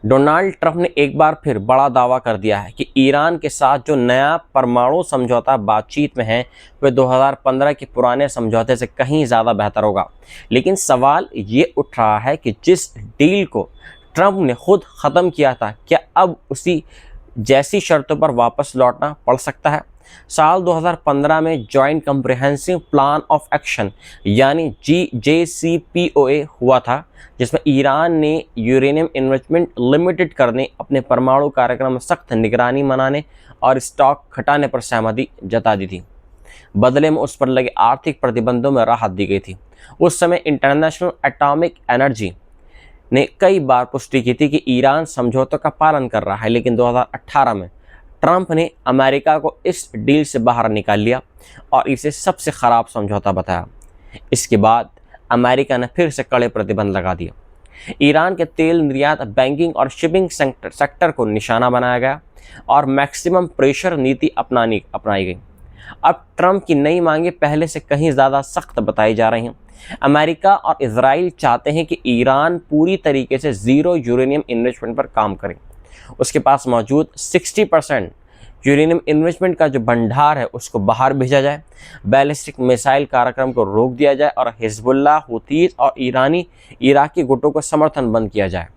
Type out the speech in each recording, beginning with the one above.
Donald Trump ने एक बार फिर बड़ा दावा कर दिया है कि ईरान के साथ जो नया परमाणु समझौता बातचीत में है वह 2015 के पुराने समझौते से कहीं ज़्यादा बेहतर होगा। लेकिन सवाल ये उठ रहा है कि जिस डील को ट्रंप ने खुद ख़त्म किया था, क्या अब उसी जैसी शर्तों पर वापस लौटना पड़ सकता है? साल 2015 में joint comprehensive plan of action यानी JCPOA हुआ था, जिसमें ईरान ने यूरेनियम इन्वेस्टमेंट लिमिटेड करने, अपने परमाणु कार्यक्रम में सख्त निगरानी बनाने और स्टॉक घटाने पर सहमति जता दी थी। बदले में उस पर लगे आर्थिक प्रतिबंधों में राहत दी गई थी। उस समय इंटरनेशनल एटॉमिक एनर्जी ने कई बार पुष्टि की थी कि ईरान समझौतों का पालन कर रहा है, लेकिन 2018 में ट्रंप ने अमेरिका को इस डील से बाहर निकाल लिया और इसे सबसे ख़राब समझौता बताया। इसके बाद अमेरिका ने फिर से कड़े प्रतिबंध लगा दिए। ईरान के तेल निर्यात, बैंकिंग और शिपिंग सेक्टर को निशाना बनाया गया और मैक्सिमम प्रेशर नीति अपनाई गई। अब ट्रंप की नई मांगें पहले से कहीं ज़्यादा सख्त बताई जा रही हैं। अमेरिका और इजराइल चाहते हैं कि ईरान पूरी तरीके से ज़ीरो यूरेनियम इन्वेस्टमेंट पर काम करे। उसके पास मौजूद 60% यूरेनियम इन्वेस्टमेंट का जो भंडार है उसको बाहर भेजा जाए, बैलिस्टिक मिसाइल कार्यक्रम को रोक दिया जाए और हिजबुल्लाह, हुतीस और इराकी गुटों को समर्थन बंद किया जाए।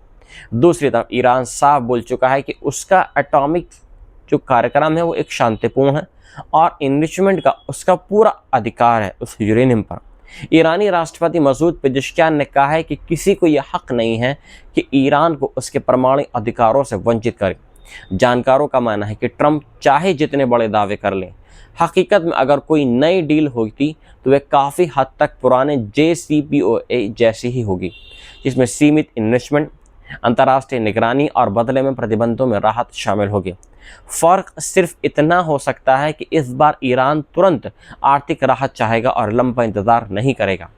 दूसरी तरफ ईरान साफ बोल चुका है कि उसका एटॉमिक जो कार्यक्रम है वो एक शांतिपूर्ण है और इन्वेस्टमेंट का उसका पूरा अधिकार है उस यूरेनियम पर। ईरानी राष्ट्रपति मसूद पेजेश्कियान ने कहा है कि किसी को यह हक नहीं है कि ईरान को उसके परमाणु अधिकारों से वंचित करे। जानकारों का मानना है कि ट्रंप चाहे जितने बड़े दावे कर लें, हकीकत में अगर कोई नई डील होती तो वह काफ़ी हद तक पुराने JCPOA जैसी ही होगी, जिसमें सीमित इन्वेस्टमेंट, अंतर्राष्ट्रीय निगरानी और बदले में प्रतिबंधों में राहत शामिल होगी। फ़र्क सिर्फ इतना हो सकता है कि इस बार ईरान तुरंत आर्थिक राहत चाहेगा और लंबा इंतज़ार नहीं करेगा।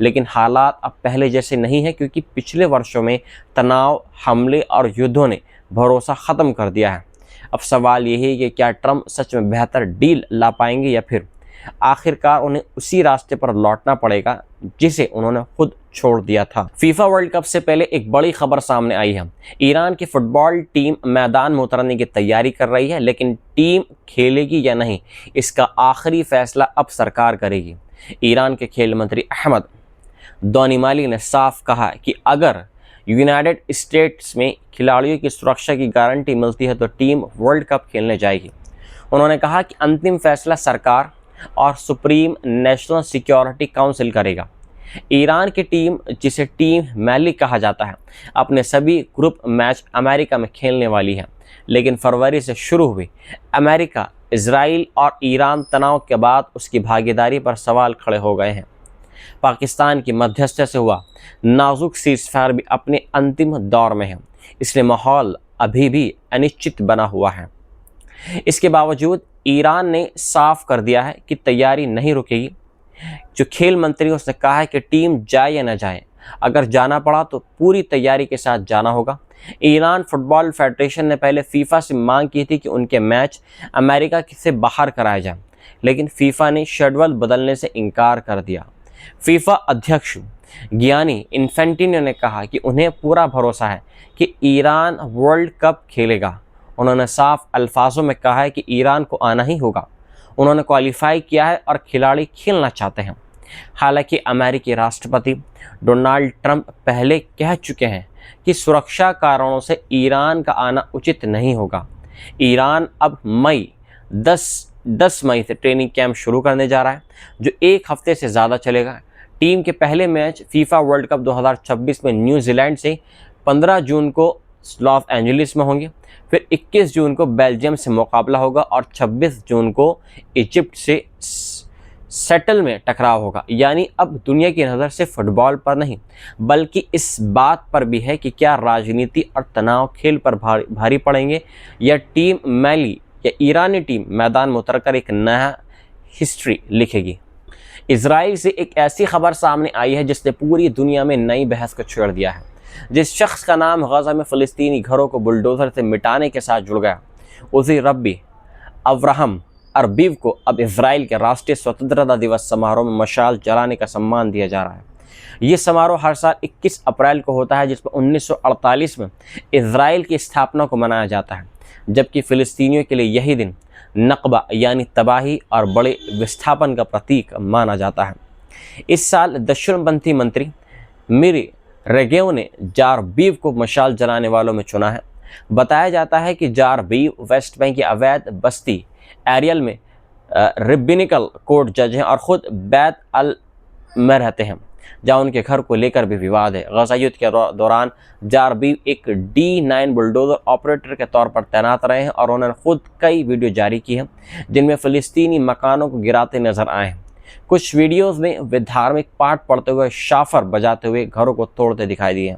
लेकिन हालात अब पहले जैसे नहीं है, क्योंकि पिछले वर्षों में तनाव, हमले और युद्धों ने भरोसा ख़त्म कर दिया है। अब सवाल यही है कि क्या ट्रंप सच में बेहतर डील ला पाएंगे या फिर आखिरकार उन्हें उसी रास्ते पर लौटना पड़ेगा जिसे उन्होंने खुद छोड़ दिया था। फीफा वर्ल्ड कप से पहले एक बड़ी खबर सामने आई है। ईरान की फुटबॉल टीम मैदान में उतरने की तैयारी कर रही है, लेकिन टीम खेलेगी या नहीं इसका आखिरी फैसला अब सरकार करेगी। ईरान के खेल मंत्री अहमद दोनिमाली ने साफ कहा कि अगर यूनाइटेड स्टेट्स में खिलाड़ियों की सुरक्षा की गारंटी मिलती है तो टीम वर्ल्ड कप खेलने जाएगी। उन्होंने कहा कि अंतिम फैसला सरकार और सुप्रीम नेशनल सिक्योरिटी काउंसिल करेगा। ईरान की टीम, जिसे टीम मैली कहा जाता है, अपने सभी ग्रुप मैच अमेरिका में खेलने वाली है, लेकिन फरवरी से शुरू हुई अमेरिका, इजराइल और ईरान तनाव के बाद उसकी भागीदारी पर सवाल खड़े हो गए हैं। पाकिस्तान की मध्यस्थता से हुआ नाजुक सीज़फायर भी अपने अंतिम दौर में है, इसलिए माहौल अभी भी अनिश्चित बना हुआ है। इसके बावजूद ईरान ने साफ कर दिया है कि तैयारी नहीं रुकेगी। जो खेल मंत्री उसने कहा है कि टीम जाए या न जाए, अगर जाना पड़ा तो पूरी तैयारी के साथ जाना होगा। ईरान फुटबॉल फेडरेशन ने पहले फीफा से मांग की थी कि उनके मैच अमेरिका से बाहर कराए जाएं, लेकिन फीफा ने शेड्यूल बदलने से इनकार कर दिया। फीफा अध्यक्ष गियानी इन्फेंटिनो ने कहा कि उन्हें पूरा भरोसा है कि ईरान वर्ल्ड कप खेलेगा। उन्होंने साफ अल्फाजों में कहा है कि ईरान को आना ही होगा। उन्होंने क्वालिफाई किया है और खिलाड़ी खेलना चाहते हैं। हालांकि अमेरिकी राष्ट्रपति डोनाल्ड ट्रंप पहले कह चुके हैं कि सुरक्षा कारणों से ईरान का आना उचित नहीं होगा। ईरान अब 10 मई से ट्रेनिंग कैंप शुरू करने जा रहा है, जो 1 हफ्ते से ज़्यादा चलेगा। टीम के पहले मैच फीफा वर्ल्ड कप 2026 में न्यूजीलैंड से 15 जून को लॉस एंजलिस में होंगे। फिर 21 जून को बेल्जियम से मुकाबला होगा और 26 जून को इजिप्ट से सेटल में टकराव होगा। यानी अब दुनिया की नज़र सिर्फ फुटबॉल पर नहीं, बल्कि इस बात पर भी है कि क्या राजनीति और तनाव खेल पर भारी पड़ेंगे या टीम मैली या ईरानी टीम मैदान में उतरकर एक नया हिस्ट्री लिखेगी। इजराइल से एक ऐसी खबर सामने आई है जिसने पूरी दुनिया में नई बहस को छेड़ दिया है। जिस शख्स का नाम गजा में फ़लस्तीनी घरों को बुलडोज़र से मिटाने के साथ जुड़ गया, उसी रब्बी अब्राहम अरबीव को अब इजराइल के राष्ट्रीय स्वतंत्रता दिवस समारोह में मशाल जलाने का सम्मान दिया जा रहा है। ये समारोह हर साल 21 अप्रैल को होता है, जिसमें 1948 में इज़राइल की स्थापना को मनाया जाता है, जबकि फ़िलिस्तीनियों के लिए यही दिन नक़बा यानी तबाही और बड़े विस्थापन का प्रतीक माना जाता है। इस साल दक्षिणपंथी मंत्री मिरी रेगेव ने जारबीव को मशाल जलाने वालों में चुना है। बताया जाता है कि जारबीव वेस्ट बैंक की अवैध बस्ती एरियल में रिबिनिकल कोर्ट जज हैं और ख़ुद बैत अल में रहते हैं, जहाँ उनके घर को लेकर भी विवाद है। गज़ा युद्ध के दौरान जारबीव एक D9 बुलडोज़र ऑपरेटर के तौर पर तैनात रहे हैं और उन्होंने खुद कई वीडियो जारी की हैं जिनमें फ़िलिस्तीनी मकानों को गिराते नजर आए हैं। कुछ वीडियोज़ में वे धार्मिक पाठ पढ़ते हुए शाफर बजाते हुए घरों को तोड़ते दिखाई दिए हैं।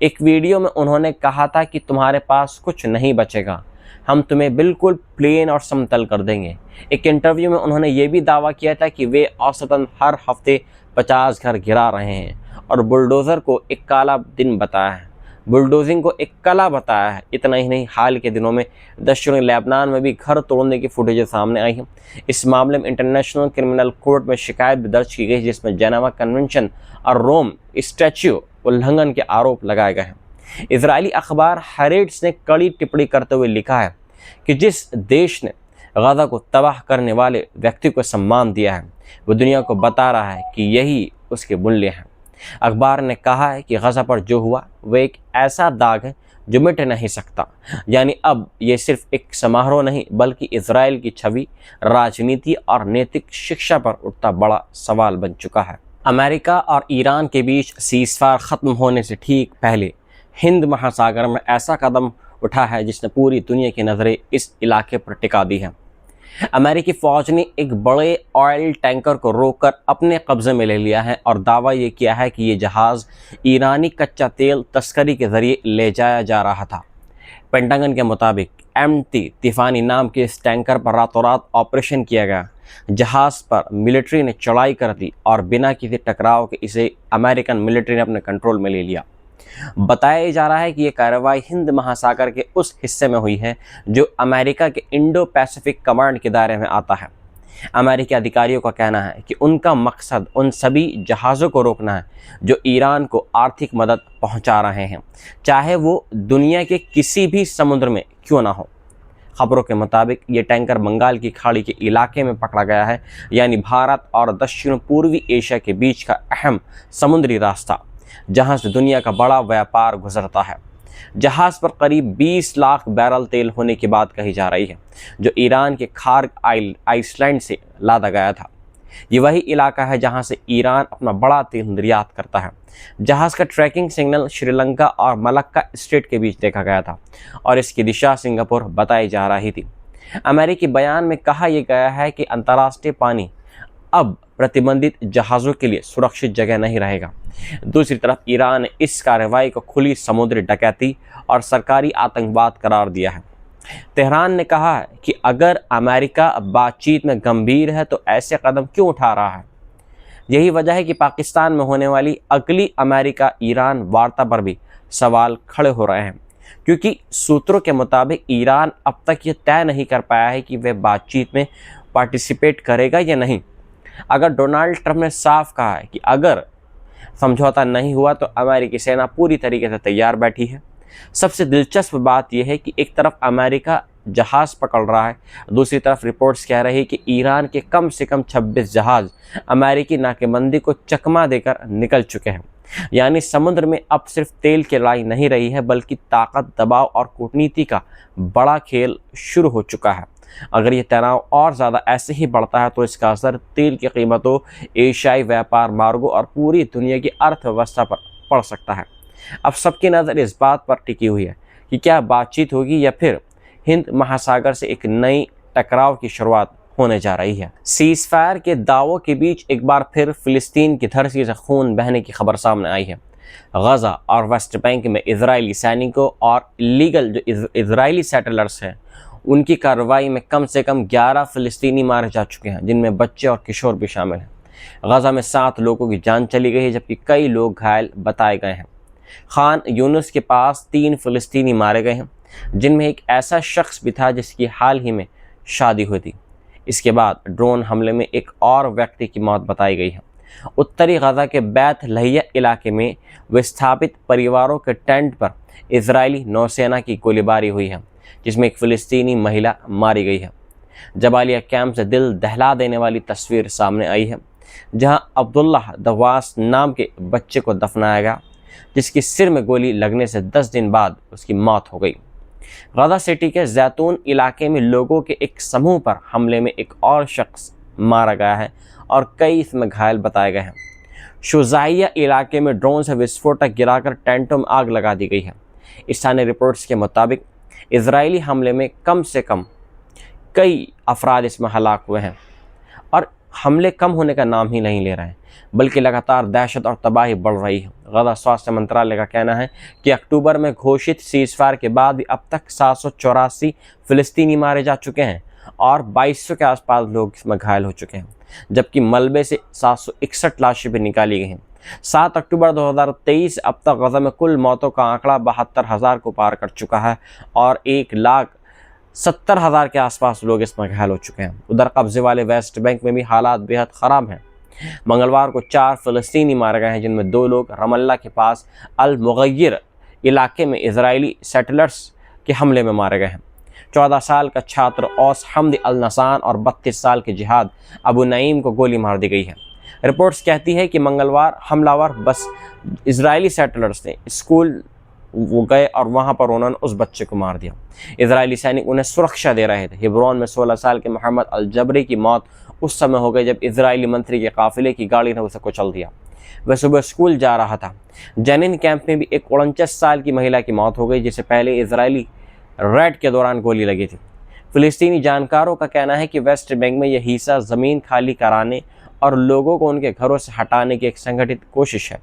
एक वीडियो में उन्होंने कहा था कि तुम्हारे पास कुछ नहीं बचेगा, हम तुम्हें बिल्कुल प्लेन और समतल कर देंगे। एक इंटरव्यू में उन्होंने ये भी दावा किया था कि वे औसतन हर हफ्ते 50 घर गिरा रहे हैं और बुलडोज़र को एक काला दिन बताया है, बुलडोजिंग को एक कला बताया है। इतना ही नहीं, हाल के दिनों में दक्षिणी लेबनान में भी घर तोड़ने की फुटेज सामने आई है। इस मामले में इंटरनेशनल क्रिमिनल कोर्ट में शिकायत भी दर्ज की गई, जिसमें जेनेवा कन्वेंशन और रोम स्टैच्यू उल्लंघन के आरोप लगाए गए हैं। इजरायली अखबार हैरेट्स ने कड़ी टिप्पणी करते हुए लिखा है कि जिस देश ने गज़ा को तबाह करने वाले व्यक्ति को सम्मान दिया है, वो दुनिया को बता रहा है कि यही उसके मूल्य हैं। अखबार ने कहा है कि गज़ा पर जो हुआ वह एक ऐसा दाग है जो मिट नहीं सकता। यानी अब ये सिर्फ एक समारोह नहीं, बल्कि इजराइल की छवि, राजनीति और नैतिक शिक्षा पर उठता बड़ा सवाल बन चुका है। अमेरिका और ईरान के बीच सीज़फायर ख़त्म होने से ठीक पहले हिंद महासागर में ऐसा कदम उठा है जिसने पूरी दुनिया की नज़रें इस इलाके पर टिका दी हैं। अमेरिकी फ़ौज ने एक बड़े ऑयल टैंकर को रोककर अपने कब्ज़े में ले लिया है और दावा ये किया है कि ये जहाज़ ईरानी कच्चा तेल तस्करी के ज़रिए ले जाया जा रहा था। पेंटागन के मुताबिक MT तिफानी नाम के इस टैंकर पर रातों रात ऑपरेशन किया गया। जहाज़ पर मिलिट्री ने चढ़ाई कर दी और बिना किसी टकराव के इसे अमेरिकन मिलिट्री ने अपने कंट्रोल में ले लिया। बताया जा रहा है कि ये कार्रवाई हिंद महासागर के उस हिस्से में हुई है जो अमेरिका के इंडो पैसिफिक कमांड के दायरे में आता है। अमेरिकी अधिकारियों का कहना है कि उनका मकसद उन सभी जहाज़ों को रोकना है जो ईरान को आर्थिक मदद पहुंचा रहे हैं, चाहे वो दुनिया के किसी भी समुद्र में क्यों ना हो। खबरों के मुताबिक ये टैंकर बंगाल की खाड़ी के इलाके में पकड़ा गया है, यानी भारत और दक्षिण पूर्वी एशिया के बीच का अहम समुद्री रास्ता, जहां से दुनिया का बड़ा व्यापार गुजरता है। जहाज़ पर करीब 20 लाख बैरल तेल होने की बात कही जा रही है, जो ईरान के खार्ग आइसलैंड से लादा गया था। ये वही इलाका है जहां से ईरान अपना बड़ा तेल निर्यात करता है। जहाज़ का ट्रैकिंग सिग्नल श्रीलंका और मलक्का स्ट्रेट के बीच देखा गया था और इसकी दिशा सिंगापुर बताई जा रही थी। अमेरिकी बयान में कहा यह गया है कि अंतर्राष्ट्रीय पानी अब प्रतिबंधित जहाज़ों के लिए सुरक्षित जगह नहीं रहेगा। दूसरी तरफ ईरान ने इस कार्रवाई को खुली समुद्री डकैती और सरकारी आतंकवाद करार दिया है। तेहरान ने कहा है कि अगर अमेरिका बातचीत में गंभीर है तो ऐसे कदम क्यों उठा रहा है। यही वजह है कि पाकिस्तान में होने वाली अगली अमेरिका ईरान वार्ता पर भी सवाल खड़े हो रहे हैं, क्योंकि सूत्रों के मुताबिक ईरान अब तक ये तय नहीं कर पाया है कि वह बातचीत में पार्टिसिपेट करेगा या नहीं। अगर डोनाल्ड ट्रंप ने साफ कहा है कि अगर समझौता नहीं हुआ तो अमेरिकी सेना पूरी तरीके से तैयार बैठी है। सबसे दिलचस्प बात यह है कि एक तरफ अमेरिका जहाज़ पकड़ रहा है, दूसरी तरफ रिपोर्ट्स कह रही है कि ईरान के कम से कम 26 जहाज़ अमेरिकी नाकेबंदी को चकमा देकर निकल चुके हैं। यानी समुद्र में अब सिर्फ तेल की लड़ाई नहीं रही है, बल्कि ताकत, दबाव और कूटनीति का बड़ा खेल शुरू हो चुका है। अगर ये तनाव और ज़्यादा ऐसे ही बढ़ता है तो इसका असर तेल की कीमतों, एशियाई व्यापार मार्गों और पूरी दुनिया की अर्थव्यवस्था पर पड़ सकता है। अब सबकी नज़र इस बात पर टिकी हुई है कि क्या बातचीत होगी या फिर हिंद महासागर से एक नई टकराव की शुरुआत होने जा रही है। सीज़फायर के दावों के बीच एक बार फिर फ़िलिस्तीन की धरती से खून बहने की खबर सामने आई है। गज़ा और वेस्ट बैंक में इजरायली सैनिकों और इलीगल जो इजरायली सेटलर्स हैं उनकी कार्रवाई में कम से कम 11 फ़िलिस्तीनी मारे जा चुके हैं, जिनमें बच्चे और किशोर भी शामिल हैं। गज़ा में 7 लोगों की जान चली गई है, जबकि कई लोग घायल बताए गए हैं। खान यूनुस के पास 3 फ़िलिस्तीनी मारे गए हैं, जिनमें एक ऐसा शख्स भी था जिसकी हाल ही में शादी हुई थी। इसके बाद ड्रोन हमले में एक और व्यक्ति की मौत बताई गई है। उत्तरी गजा के बैत लहिया इलाके में विस्थापित परिवारों के टेंट पर इजरायली नौसेना की गोलीबारी हुई है, जिसमें एक फ़िलिस्तीनी महिला मारी गई है। जबालिया कैंप से दिल दहला देने वाली तस्वीर सामने आई है, जहां अब्दुल्लाह दवास नाम के बच्चे को दफनाया गया, जिसकी सिर में गोली लगने से 10 दिन बाद उसकी मौत हो गई। गजा सिटी के जैतून इलाके में लोगों के एक समूह पर हमले में एक और शख्स मारा गया है और कई इसमें घायल बताए गए हैं। शुजाइया इलाके में ड्रोन से विस्फोटक गिराकर टेंटों में आग लगा दी गई है। स्थानीय रिपोर्ट्स के मुताबिक इजरायली हमले में कम से कम कई अफराद इसमें हलाक हुए हैं और हमले कम होने का नाम ही नहीं ले रहे हैं, बल्कि लगातार दहशत और तबाही बढ़ रही है। गजा स्वास्थ्य मंत्रालय का कहना है कि अक्टूबर में घोषित सीज़फायर के बाद भी अब तक 784 फ़िलिस्तीनी मारे जा चुके हैं और 2200 के आसपास लोग इसमें घायल हो चुके हैं, जबकि मलबे से 761 लाशें भी निकाली गई हैं। 7 अक्टूबर 2023 अब तक गजा में कुल मौतों का आंकड़ा 72,000 को पार कर चुका है और 1,70,000 के आसपास लोग इसमें घायल हो चुके हैं। उधर कब्जे वाले वेस्ट बैंक में भी हालात बेहद ख़राब हैं। मंगलवार को 4 फ़िलिस्तीनी मारे गए हैं, जिनमें 2 लोग रमल्ला के पास अल मुगय्यर इलाके में इजरायली सेटलर्स के हमले में मारे गए हैं। 14 साल का छात्र औस हमद अल नसान और 32 साल के जिहाद अबू नईम को गोली मार दी गई है। रिपोर्ट्स कहती है कि मंगलवार हमलावर बस इजरायली सेटलर्स ने स्कूल वो गए और वहाँ पर उन्होंने उस बच्चे को मार दिया। इजरायली सैनिक उन्हें सुरक्षा दे रहे थे। हिब्रोन में 16 साल के मोहम्मद अल जबरी की मौत उस समय हो गई जब इजरायली मंत्री के काफिले की गाड़ी ने उसे कुचल दिया। वह सुबह स्कूल जा रहा था। जेनिन कैंप में भी एक 49 साल की महिला की मौत हो गई, जिसे पहले इजरायली रेड के दौरान गोली लगी थी। फिलिस्तीनी जानकारों का कहना है कि वेस्ट बैंक में यह हिस्सा ज़मीन खाली कराने और लोगों को उनके घरों से हटाने की एक संगठित कोशिश है।